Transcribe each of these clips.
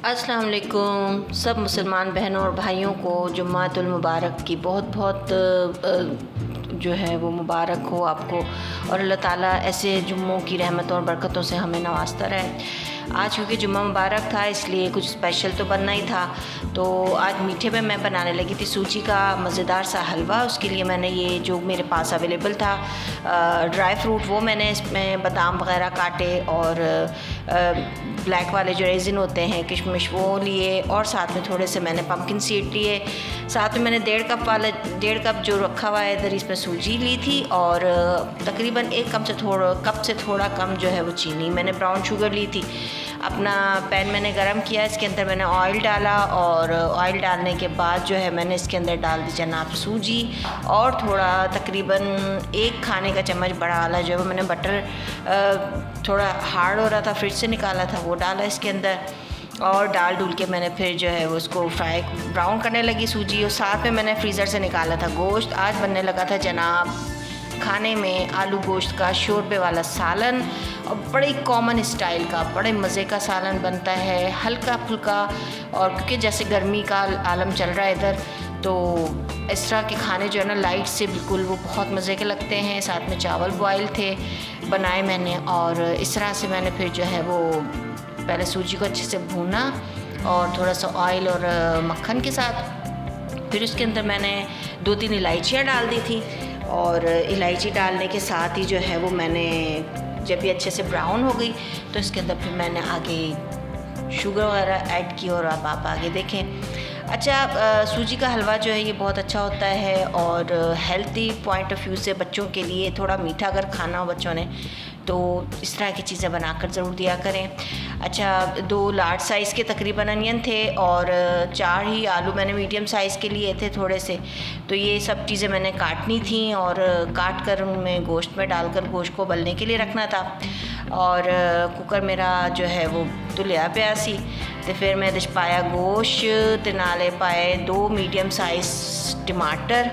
अस्सलाम वालेकुम सब मुसलमान बहनों और भाइयों को जुम्मातुल मुबारक की बहुत बहुत जो है वो मुबारक हो आपको। और अल्लाह ताला ऐसे जुम्मों की रहमतों और बरकतों से हमें नवाजता रहे। आज क्योंकि जुम्मा मुबारक था इसलिए कुछ स्पेशल तो बनना ही था। तो आज मीठे में मैं बनाने लगी थी सूजी का मज़ेदार सा हलवा। उसके लिए मैंने ये जो मेरे पास अवेलेबल था ड्राई फ्रूट, वो मैंने इसमें बादाम वग़ैरह काटे और ब्लैक वाले जो रेजिन होते हैं किशमिश वो लिए, और साथ में थोड़े से मैंने पम्पकिन सीड लिए। साथ में मैंने 1.5 कप जो रखा हुआ है इधर इसमें सूजी ली थी, और तकरीबन 1 कप से थोड़ा कम जो है वो चीनी, मैंने ब्राउन शुगर ली थी। अपना पैन मैंने गरम किया, इसके अंदर मैंने ऑयल डाला, और ऑयल डालने के बाद जो है मैंने इसके अंदर डाल दी जनाब सूजी, और थोड़ा तकरीबन 1 खाने का चम्मच बड़ा वाला जो है वो मैंने बटर थोड़ा हार्ड हो रहा था फ्रिज से निकाला था वो डाला इसके अंदर, और डाल डूल के मैंने फिर जो है उसको फ्राई ब्राउन करने लगी सूजी। और साथ में मैंने फ्रीज़र से निकाला था गोश्त। आज बनने लगा था जनाब खाने में आलू गोश्त का शोरबे वाला सालन, और बड़े कॉमन स्टाइल का बड़े मज़े का सालन बनता है, हल्का फुल्का। और क्योंकि जैसे गर्मी का आलम चल रहा है इधर, तो इस तरह के खाने जो है ना लाइट से बिल्कुल वो बहुत मज़े के लगते हैं। साथ में चावल बॉयल थे बनाए मैंने, और इस तरह से मैंने फिर जो है वो पहले सूजी को अच्छे से भूना और थोड़ा सा ऑयल और मक्खन के साथ। फिर उसके अंदर मैंने 2-3 इलायचियाँ डाल दी थी, और इलायची डालने के साथ ही जो है वो मैंने जब ये अच्छे से ब्राउन हो गई तो इसके अंदर फिर मैंने आगे शुगर वगैरह ऐड की, और अब आप आगे देखें। अच्छा, सूजी का हलवा जो है ये बहुत अच्छा होता है, और हेल्थी पॉइंट ऑफ व्यू से बच्चों के लिए थोड़ा मीठा अगर खाना हो बच्चों ने तो इस तरह की चीज़ें बनाकर ज़रूर दिया करें। अच्छा, 2 लार्ज साइज़ के तकरीबन अनियन थे, और 4 ही आलू मैंने मीडियम साइज़ के लिए थे थोड़े से। तो ये सब चीज़ें मैंने काटनी थी, और काट कर उनमें गोश्त में डालकर गोश्त को उबलने के लिए रखना था। और कुकर मेरा जो है वो तुलिया पिया सी, तो फिर मैं दिश पाया गोश्त ते नाले पाए 2 मीडियम साइज़ टमाटर।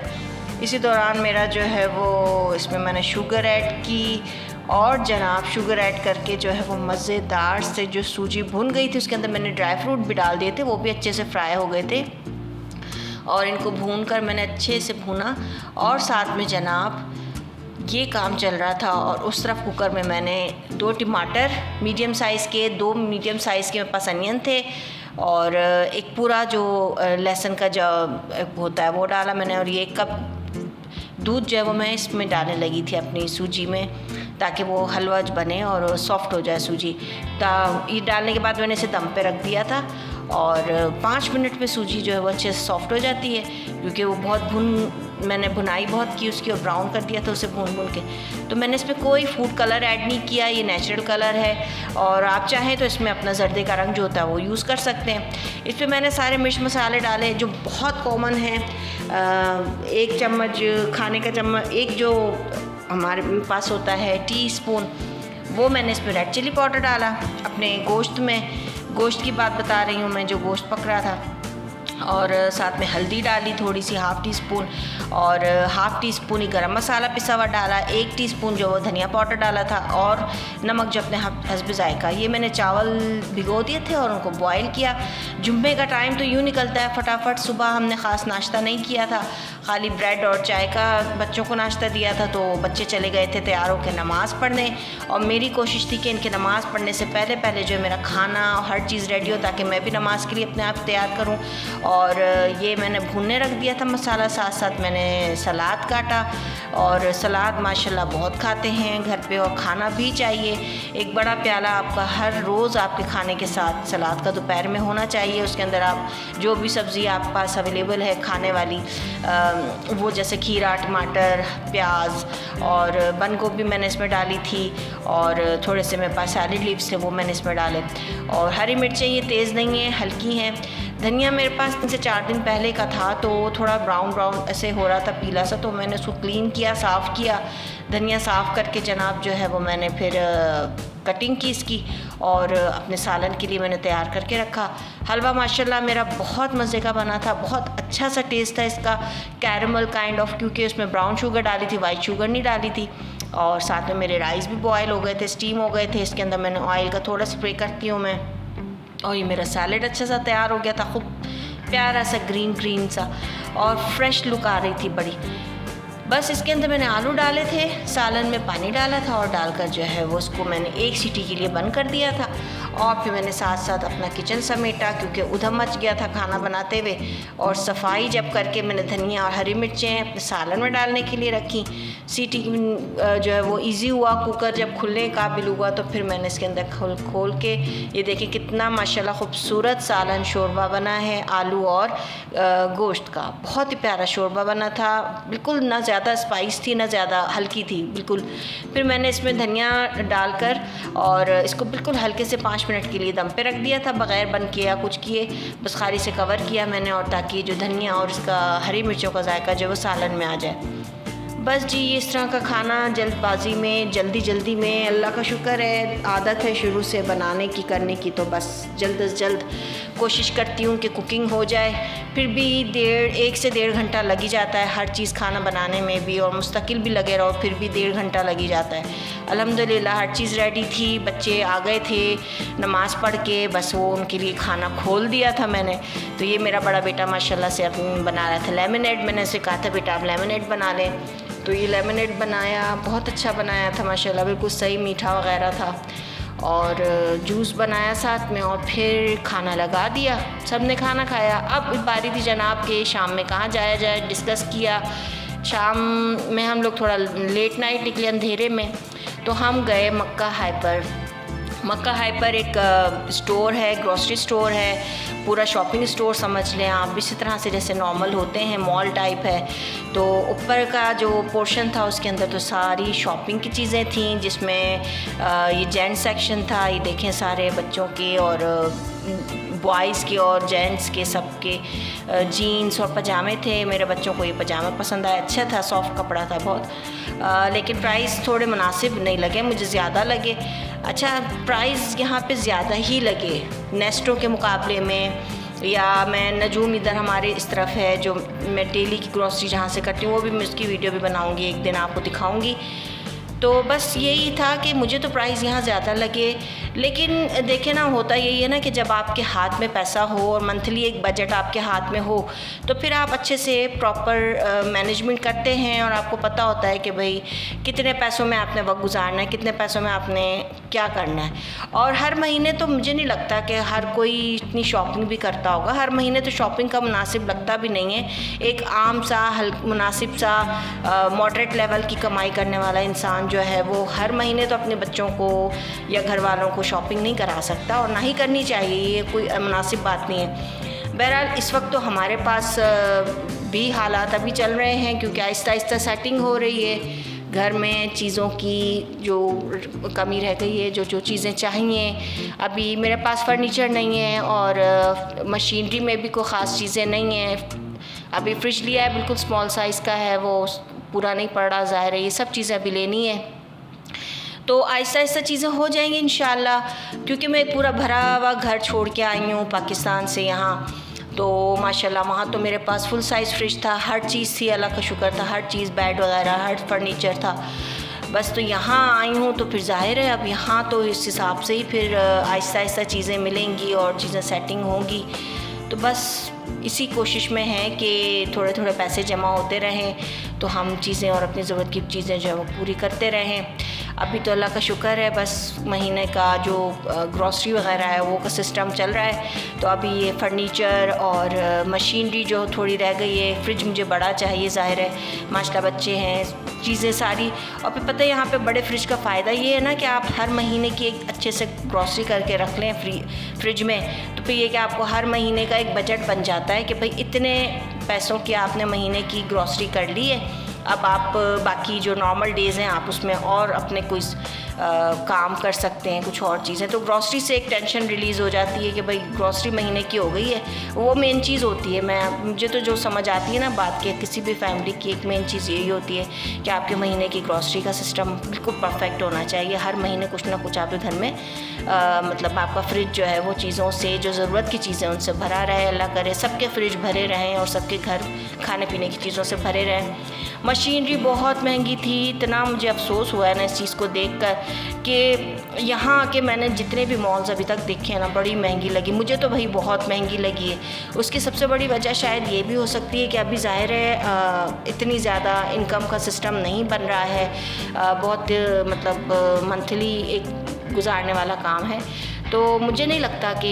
इसी दौरान मेरा जो है वो इसमें मैंने शुगर ऐड की, और जनाब शुगर ऐड करके जो है वो मज़ेदार से जो सूजी भुन गई थी उसके अंदर मैंने ड्राई फ्रूट भी डाल दिए थे, वो भी अच्छे से फ्राई हो गए थे, और इनको भून कर मैंने अच्छे से भुना। और साथ में जनाब ये काम चल रहा था, और उस तरफ कुकर में मैंने 2 टमाटर मीडियम साइज़ के, 2 मीडियम साइज़ के मेरे पास अनियन थे, और एक पूरा जो लहसुन का जो होता है वो डाला मैंने। और ये 1 कप दूध जो है वो मैं इसमें डालने लगी थी अपनी सूजी में, ताकि वो हलवा बने और सॉफ्ट हो जाए सूजी। ये डालने के बाद मैंने इसे दम पे रख दिया था, और 5 मिनट में सूजी जो है वो अच्छे से सॉफ्ट हो जाती है, क्योंकि वो बहुत मैंने भुनाई बहुत की उसकी, और ब्राउन कर दिया था उसे भून के। तो मैंने इसमें कोई फूड कलर ऐड नहीं किया, ये नेचुरल कलर है, और आप चाहें तो इसमें अपना जर्दे का रंग जो होता है वो यूज़ कर सकते हैं। इस पर मैंने सारे मिर्च मसाले डाले जो बहुत कॉमन हैं। 1 चम्मच खाने का चम्मच, एक जो हमारे पास होता है टीस्पून, वो मैंने इसमें रेड चिली पाउडर डाला अपने गोश्त में। गोश्त की बात बता रही हूँ मैं, जो गोश्त पक रहा था। और साथ में हल्दी डाली थोड़ी सी 1/2 टीस्पून, और 1/2 टीस्पून ही गरम मसाला पिसा हुआ डाला, 1 टीस्पून जो धनिया पाउडर डाला था, और नमक जो अपने हस्ब जायका। ये मैंने चावल भिगो दिए थे और उनको बॉयल किया। जुम्मे का टाइम तो यूँ निकलता है फटाफट। सुबह हमने ख़ास नाश्ता नहीं किया था, खाली ब्रेड और चाय का बच्चों को नाश्ता दिया था। तो बच्चे चले गए थे तैयार होकर नमाज़ पढ़ने, और मेरी कोशिश थी कि इनके नमाज़ पढ़ने से पहले पहले जो है मेरा खाना हर चीज़ रेडी हो, ताकि मैं भी नमाज़ के लिए अपने आप तैयार करूँ। और ये मैंने भूनने रख दिया था मसाला, साथ साथ मैंने सलाद काटा, और सलाद माशाल्लाह बहुत खाते हैं घर पे, और खाना भी चाहिए। एक बड़ा प्याला आपका हर रोज़ आपके खाने के साथ सलाद का दोपहर में होना चाहिए। उसके अंदर आप जो भी सब्ज़ी आप पास अवेलेबल है खाने वाली, वो जैसे खीरा, टमाटर, प्याज, और बंद गोभी मैंने इसमें डाली थी, और थोड़े से मेरे पास सैलेड लीव्स थे वो मैंने इसमें डाले। और हरी मिर्चें ये तेज़ नहीं हैं, हल्की हैं। धनिया मेरे पास 3 से 4 दिन पहले का था, तो थोड़ा ब्राउन ऐसे हो रहा था पीला सा, तो मैंने उसको क्लीन किया, साफ़ किया। धनिया साफ़ करके जनाब जो है वो मैंने फिर कटिंग की इसकी, और अपने सालन के लिए मैंने तैयार करके रखा। हलवा माशाल्लाह मेरा बहुत मज़े का बना था, बहुत अच्छा सा टेस्ट था इसका, कैरमल काइंड ऑफ, क्योंकि उसमें ब्राउन शुगर डाली थी, वाइट शुगर नहीं डाली थी। और साथ में मेरे राइस भी बॉयल हो गए थे, स्टीम हो गए थे। इसके अंदर मैंने ऑयल का थोड़ा स्प्रे करती हूँ मैं, और ये मेरा सैलेड अच्छा सा तैयार हो गया था, खूब प्यारा सा ग्रीन ग्रीन सा और फ्रेश लुक आ रही थी बड़ी। बस इसके अंदर मैंने आलू डाले थे, सालन में पानी डाला था और डालकर जो है वो उसको मैंने 1 सीटी के लिए बंद कर दिया था। और फिर मैंने साथ साथ अपना किचन समेटा क्योंकि उधम मच गया था खाना बनाते हुए, और सफाई जब करके मैंने धनिया और हरी मिर्चें अपने सालन में डालने के लिए रखी। सीटी जो है वो इजी हुआ, कुकर जब खुलने काबिल हुआ तो फिर मैंने इसके अंदर खोल के ये देखिए कितना माशाल्लाह खूबसूरत सालन शोरबा बना है आलू और गोश्त का। बहुत ही प्यारा शोरबा बना था, बिल्कुल ना ज़्यादा स्पाइस थी ना ज़्यादा हल्की थी बिल्कुल। फिर मैंने इसमें धनिया डालकर और इसको बिल्कुल हल्के से 5 मिनट के लिए दम पे रख दिया था, बग़ैर बंद किया कुछ किए, बस खाली से कवर किया मैंने, और ताकि जो धनिया और इसका हरी मिर्चों का जायका जो वो सालन में आ जाए। बस जी इस तरह का खाना जल्दबाजी में जल्दी में, अल्लाह का शुक्र है आदत है शुरू से बनाने की करने की, तो बस जल्द से जल्द कोशिश करती हूँ कि कुकिंग हो जाए। फिर भी 1 से 1.5 घंटा लग ही जाता है हर चीज़ खाना बनाने में भी, और मुस्तकिल भी लगे रहो फिर भी 1.5 घंटा लग ही जाता है। अल्हम्दुलिल्लाह हर चीज़ रेडी थी, बच्चे आ गए थे नमाज़ पढ़ के, बस वो उनके लिए खाना खोल दिया था मैंने। तो ये मेरा बड़ा बेटा माशाल्लाह से बना रहा था लेमनेड, मैंने उसे कहा था बेटा आप लेमनेड बना लें, तो ये लेमनेड बनाया, बहुत अच्छा बनाया था माशाल्लाह, बिल्कुल सही मीठा वगैरह था, और जूस बनाया साथ में, और फिर खाना लगा दिया, सब ने खाना खाया। अब बारी थी जनाब के शाम में कहाँ जाया जाए, डिस्कस किया। शाम में हम लोग थोड़ा लेट नाइट निकले अंधेरे में, तो हम गए मक्का हाइपर। मक्का हाइपर एक स्टोर है, ग्रॉसरी स्टोर है, पूरा शॉपिंग स्टोर समझ लें आप, इसी तरह से जैसे नॉर्मल होते हैं, मॉल टाइप है। तो ऊपर का जो पोर्शन था उसके अंदर तो सारी शॉपिंग की चीज़ें थीं, जिसमें ये जेंट्स सेक्शन था, ये देखें सारे बच्चों के और बॉयज़ के और जेंट्स के सबके जीन्स और पजामे थे। मेरे बच्चों को ये पजामा पसंद आया, अच्छा था, सॉफ्ट कपड़ा था बहुत, लेकिन प्राइस थोड़े मुनासिब नहीं लगे मुझे, ज़्यादा लगे। अच्छा प्राइस यहाँ पे ज़्यादा ही लगे नेस्टो के मुकाबले में, या मैं नजूम इधर हमारे इस तरफ है जो मैं डेली की ग्रॉसरी जहाँ से करती हूँ, वो भी मैं उसकी वीडियो भी बनाऊँगी, एक दिन आपको दिखाऊँगी। तो बस यही था कि मुझे तो प्राइस यहाँ ज़्यादा लगे, लेकिन देखें ना होता यही है ना कि जब आपके हाथ में पैसा हो और मंथली एक बजट आपके हाथ में हो, तो फिर आप अच्छे से प्रॉपर मैनेजमेंट करते हैं, और आपको पता होता है कि भाई कितने पैसों में आपने वक्त गुजारना है, कितने पैसों में आपने क्या करना है। और हर महीने तो मुझे नहीं लगता कि हर कोई इतनी शॉपिंग भी करता होगा, हर महीने तो शॉपिंग का मुनासिब लगता भी नहीं है। एक आम सा मुनासिब सा मॉडरेट लेवल की कमाई करने वाला इंसान जो है वो हर महीने तो अपने बच्चों को या घर वालों को शॉपिंग नहीं करा सकता, और ना ही करनी चाहिए, ये कोई मुनासिब बात नहीं है। बहरहाल इस वक्त तो हमारे पास भी हालात अभी चल रहे हैं, क्योंकि आहिस्ता आहिस्ता सेटिंग हो रही है घर में, चीज़ों की जो कमी रह गई है, जो चीज़ें चाहिए। अभी मेरे पास फर्नीचर नहीं है और मशीनरी में भी कोई ख़ास चीज़ें नहीं हैं। अभी फ्रिज लिया है, बिल्कुल स्मॉल साइज़ का है, वो पूरा नहीं पड़ रहा, ज़ाहिर है ये सब चीज़ें अभी लेनी है। तो आहिस्ता आहिस्ता चीज़ें हो जाएंगी इंशाल्लाह, क्योंकि मैं पूरा भरा हुआ घर छोड़ के आई हूँ पाकिस्तान से यहाँ, तो माशाल्लाह वहाँ तो मेरे पास फुल साइज़ फ्रिज था, हर चीज़ थी, अल्लाह का शुक्र था, हर चीज़ बेड वगैरह हर फर्नीचर था। बस तो यहाँ आई हूँ तो फिर ज़ाहिर है अब यहाँ तो इस हिसाब से ही फिर आहिस्ता आहिस्ता चीज़ें मिलेंगी और चीज़ें सेटिंग होंगी। तो बस इसी कोशिश में है कि थोड़े थोड़े पैसे जमा होते रहें तो हम चीज़ें और अपनी ज़रूरत की चीज़ें जो है वो पूरी करते रहें। अभी तो अल्लाह का शुक्र है, बस महीने का जो ग्रॉसरी वगैरह है वो का सिस्टम चल रहा है। तो अभी ये फर्नीचर और मशीनरी जो थोड़ी रह गई है, फ्रिज मुझे बड़ा चाहिए, ज़ाहिर है माशाल्लाह बच्चे हैं, चीज़ें सारी। और फिर पता है यहाँ पे बड़े फ्रिज का फ़ायदा ये है ना कि आप हर महीने की एक अच्छे से ग्रॉसरी करके रख लें फ्रिज में, तो फिर ये कि आपको हर महीने का एक बजट बन जाता है कि भाई इतने पैसों की आपने महीने की ग्रॉसरी कर ली है। अब आप बाकी जो नॉर्मल डेज़ हैं आप उसमें और अपने कोई काम कर सकते हैं, कुछ और चीज़ें। तो ग्रॉसरी से एक टेंशन रिलीज़ हो जाती है कि भाई ग्रॉसरी महीने की हो गई है, वो मेन चीज़ होती है। मुझे तो जो समझ आती है ना बात की, किसी भी फैमिली की एक मेन चीज़ यही होती है कि आपके महीने की ग्रॉसरी का सिस्टम बिल्कुल परफेक्ट होना चाहिए। हर महीने कुछ ना कुछ आपके घर में मतलब आपका फ्रिज जो है वो चीज़ों से, जो ज़रूरत की चीज़ें उनसे भरा रहे, अल्लाह करे सबके फ्रिज भरे रहें और सबके घर खाने पीने की चीज़ों से भरे रहें। मशीनरी बहुत महंगी थी, इतना मुझे अफसोस हुआ है ना इस चीज़ को देखकर कि यहाँ आके मैंने जितने भी मॉल्स अभी तक देखे हैं ना, बड़ी महंगी लगी मुझे तो भाई, बहुत महंगी लगी है। उसकी सबसे बड़ी वजह शायद ये भी हो सकती है कि अभी ज़ाहिर है इतनी ज़्यादा इनकम का सिस्टम नहीं बन रहा है, बहुत मतलब मंथली एक गुजारने वाला काम है। तो मुझे नहीं लगता कि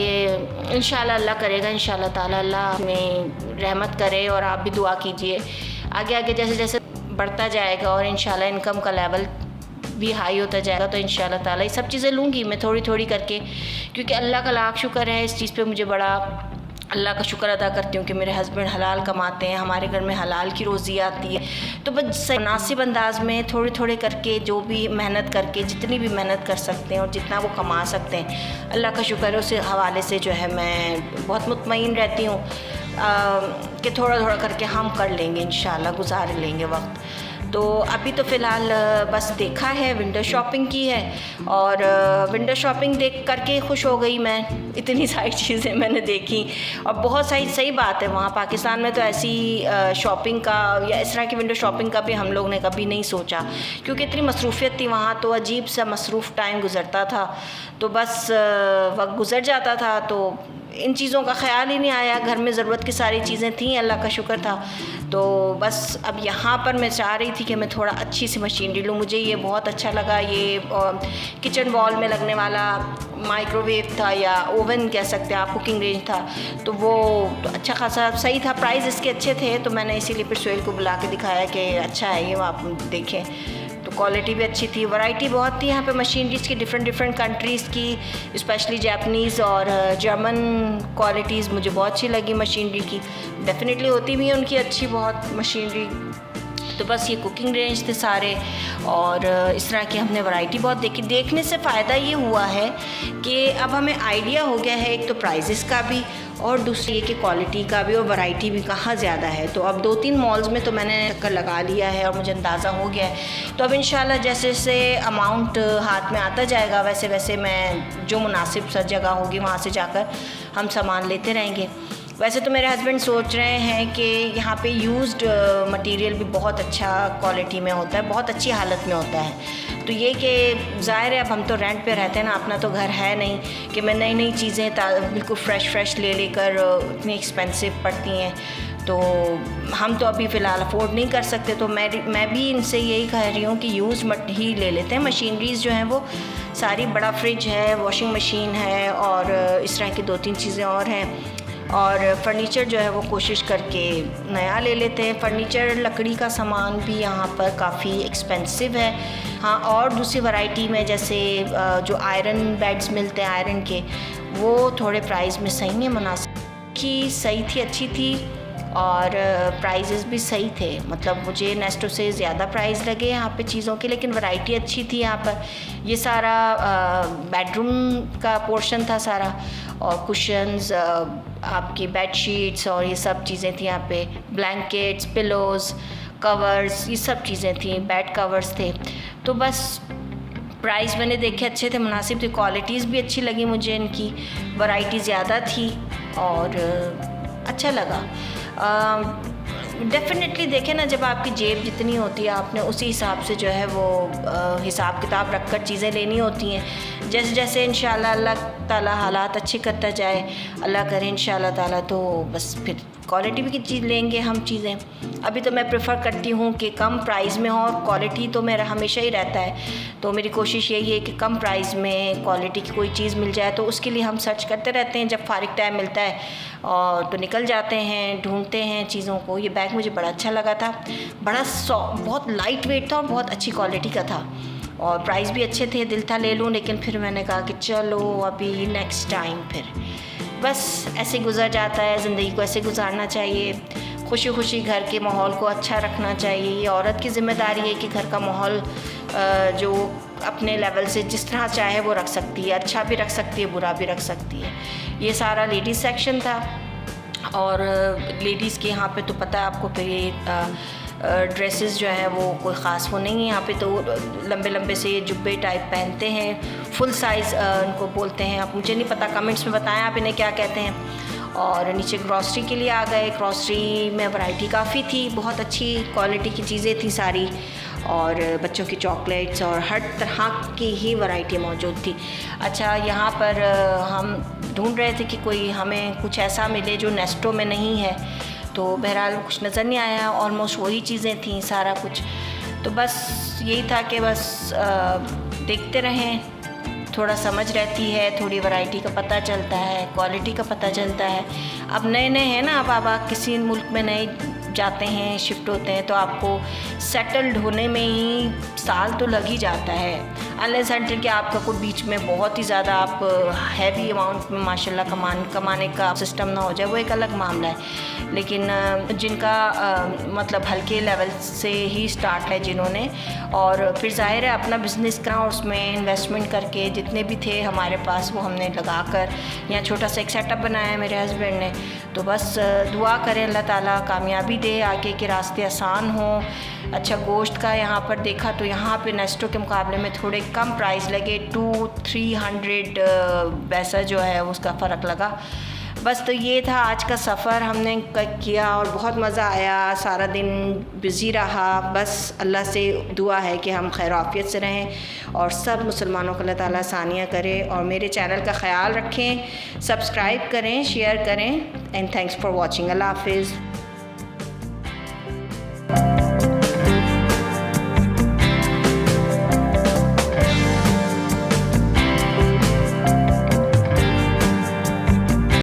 इंशाल्लाह अल्लाह करेगा, इंशाल्लाह ताला अल्लाह में रहमत करे, और आप भी दुआ कीजिए आगे आगे जैसे जैसे बढ़ता जाएगा और इंशाल्लाह इनकम का लेवल भी हाई होता जाएगा, तो इंशाल्लाह ताला ये सब चीज़ें लूँगी मैं थोड़ी थोड़ी करके, क्योंकि अल्लाह का लाख शुक्र है इस चीज़ पे, मुझे बड़ा अल्लाह का शुक्र अदा करती हूँ कि मेरे हस्बैंड हलाल कमाते हैं, हमारे घर में हलाल की रोज़ी आती है। तो बस मुनासिब अंदाज में थोड़े थोड़े करके, जो भी मेहनत करके, जितनी भी मेहनत कर सकते हैं और जितना वो कमा सकते हैं, अल्लाह का शुक्र है, उस हवाले से जो है मैं बहुत मुतमईन रहती हूँ कि थोड़ा थोड़ा करके हम कर लेंगे, इंशाल्लाह गुजार लेंगे वक्त। तो अभी तो फ़िलहाल बस देखा है, विंडो शॉपिंग की है, और विंडो शॉपिंग देख करके खुश हो गई मैं, इतनी सारी चीज़ें मैंने देखी, और बहुत सही बात है, वहाँ पाकिस्तान में तो ऐसी शॉपिंग का या इस तरह की विंडो शॉपिंग का भी हम लोग ने कभी नहीं सोचा, क्योंकि इतनी मसरूफ़ियत थी वहाँ, तो अजीब सा मसरूफ़ टाइम गुज़रता था, तो बस वक्त गुज़र जाता था, तो इन चीज़ों का ख़्याल ही नहीं आया। घर में ज़रूरत की सारी चीज़ें थीं, अल्लाह का शुक्र था। तो बस अब यहाँ पर मैं चाह रही थी कि मैं थोड़ा अच्छी सी मशीनरी लूँ। मुझे ये बहुत अच्छा लगा, ये किचन वॉल में लगने वाला माइक्रोवेव था या ओवन कह सकते हैं आप, कुकिंग रेंज था, तो वो तो अच्छा खासा सही था, प्राइस इसके अच्छे थे, तो मैंने इसीलिए फिर सोहेल को बुला के दिखाया कि अच्छा है ये, आप देखें। तो क्वालिटी भी अच्छी थी, वैरायटी बहुत थी यहाँ पे मशीनरीज़ की, डिफरेंट कंट्रीज़ की, स्पेशली जापानीज़ और जर्मन क्वालिटीज़ मुझे बहुत अच्छी लगी मशीनरी की। डेफिनेटली होती भी है उनकी अच्छी बहुत मशीनरी। तो बस ये कुकिंग रेंज थे सारे, और इस तरह की हमने वैरायटी बहुत देखी। देखने से फ़ायदा ये हुआ है कि अब हमें आइडिया हो गया है, एक तो प्राइसेस का भी, और दूसरी ये कि क्वालिटी का भी और वैरायटी भी कहाँ ज़्यादा है। तो अब 2-3 मॉल्स में तो मैंने चक्कर लगा लिया है और मुझे अंदाज़ा हो गया है। तो अब इंशाल्लाह जैसे जैसे अमाउंट हाथ में आता जाएगा, वैसे वैसे मैं जो मुनासिब सा जगह होगी वहाँ से जाकर हम सामान लेते रहेंगे। वैसे तो मेरे हस्बैंड सोच रहे हैं कि यहाँ पे यूज्ड मटेरियल भी बहुत अच्छा क्वालिटी में होता है, बहुत अच्छी हालत में होता है। तो ये कि ज़ाहिर है अब हम तो रेंट पे रहते हैं ना, अपना तो घर है नहीं कि मैं नई नई चीज़ें बिल्कुल फ्रेश लेकर इतनी एक्सपेंसिव पड़ती हैं, तो हम तो अभी फ़िलहाल अफोर्ड नहीं कर सकते। तो मैं भी इनसे यही कह रही हूँ कि यूज़ ही ले लेते हैं। मशीनरीज़ जो हैं वो सारी, बड़ा फ्रिज है, वॉशिंग मशीन है, और इस तरह की 2-3 चीज़ें और हैं, और फर्नीचर जो है वो कोशिश करके नया ले लेते हैं। फर्नीचर, लकड़ी का सामान भी यहाँ पर काफ़ी एक्सपेंसिव है। हाँ, और दूसरी वैरायटी में जैसे जो आयरन बेड्स मिलते हैं आयरन के, वो थोड़े प्राइस में सही में मुनासिब की, सही थी, अच्छी थी, और प्राइजेस भी सही थे। मतलब मुझे नेस्टो से ज़्यादा प्राइस लगे यहाँ पे चीज़ों के, लेकिन वैरायटी अच्छी थी यहाँ पर। ये सारा बेडरूम का पोर्शन था सारा, और कुशन्स, आपकी बेड शीट्स और ये सब चीज़ें थी यहाँ पे, ब्लैंकेट्स, पिलोज़, कवर्स, ये सब चीज़ें थी, बेड कवर्स थे। तो बस प्राइस मैंने देखे अच्छे थे, मुनासिब थे, क्वालिटीज़ भी अच्छी लगी मुझे, इनकी वैरायटी ज़्यादा थी और अच्छा लगा। डेफिनेटली देखें ना, जब आपकी जेब जितनी होती है आपने उसी हिसाब से जो है वो हिसाब किताब रख कर चीज़ें लेनी होती हैं। जैसे जैसे इंशाल्लाह अल्लाह ताला हालात अच्छे करता जाए, अल्लाह करे इंशाल्लाह ताला, तो बस फिर क्वालिटी भी की चीज़ लेंगे हम चीज़ें। अभी तो मैं प्रेफर करती हूँ कि कम प्राइस में हो, और क्वालिटी तो मेरा हमेशा ही रहता है। तो मेरी कोशिश यही है कि कम प्राइस में क्वालिटी की कोई चीज़ मिल जाए, तो उसके लिए हम सर्च करते रहते हैं जब फारिग टाइम मिलता है, और तो निकल जाते हैं, ढूंढते हैं चीज़ों को। ये बैग मुझे बड़ा अच्छा लगा था, बड़ा बहुत लाइट वेट था और बहुत अच्छी क्वालिटी का था, और प्राइस भी अच्छे थे। दिल था ले लूँ, लेकिन फिर मैंने कहा कि चलो अभी नेक्स्ट टाइम। फिर बस ऐसे गुजर जाता है, ज़िंदगी को ऐसे गुजारना चाहिए, खुशी खुशी घर के माहौल को अच्छा रखना चाहिए। ये औरत की ज़िम्मेदारी है कि घर का माहौल जो अपने लेवल से जिस तरह चाहे वो रख सकती है, अच्छा भी रख सकती है, बुरा भी रख सकती है। ये सारा लेडीज़ सेक्शन था, और लेडीज़ के यहाँ पे तो पता है आपको, फिर ये ड्रेसेस जो है वो कोई ख़ास वो नहीं है। यहाँ पे तो लंबे लंबे से ये जुब्बे टाइप पहनते हैं, फुल साइज़ उनको बोलते हैं। अब मुझे नहीं पता, कमेंट्स में बताएं आप इन्हें क्या कहते हैं। और नीचे ग्रॉसरी के लिए आ गए। ग्रॉसरी में वैरायटी काफ़ी थी, बहुत अच्छी क्वालिटी की चीज़ें थी सारी, और बच्चों की चॉकलेट्स और हर तरह की ही वैरायटी मौजूद थी। अच्छा, यहाँ पर हम ढूंढ रहे थे कि कोई हमें कुछ ऐसा मिले जो नेस्टो में नहीं है, तो बहरहाल कुछ नज़र नहीं आया, ऑलमोस्ट वही चीज़ें थी सारा कुछ। तो बस यही था कि बस देखते रहें, थोड़ा समझ रहती है, थोड़ी वैरायटी का पता चलता है, क्वालिटी का पता चलता है। अब नए नए हैं ना, अब आप किसी मुल्क में नए जाते हैं, शिफ्ट होते हैं, तो आपको सेटल्ड होने में ही साल तो लग ही जाता है, अनलेस अनटिल कि आपका कोई बीच में बहुत ही ज़्यादा आप हैवी अमाउंट में माशाल्लाह कमाने का सिस्टम ना हो जाए, वो एक अलग मामला है। लेकिन जिनका मतलब हल्के लेवल से ही स्टार्ट है जिन्होंने, और फिर जाहिर है अपना बिज़नेस करा, उसमें इन्वेस्टमेंट करके जितने भी थे हमारे पास वो हमने लगा कर यहाँ छोटा सा एक सेटअप बनाया है मेरे हस्बैंड ने। तो बस दुआ करें अल्लाह ताला कामयाबी दे, आगे के रास्ते आसान हों। अच्छा, गोश्त का यहाँ पर देखा तो यहाँ पे नेस्टो के मुकाबले में थोड़े कम प्राइस लगे, 200-300 पैसा जो है उसका फ़र्क लगा। बस तो ये था आज का सफ़र हमने किया और बहुत मज़ा आया, सारा दिन बिज़ी रहा। बस अल्लाह से दुआ है कि हम खैर आफियत से रहें और सब मुसलमानों को अल्लाह ताला आसानियाँ करे। और मेरे चैनल का ख़याल रखें, सब्सक्राइब करें, शेयर करें, एंड थैंक्स फॉर वॉचिंग। अल्लाह हाफ़िज़।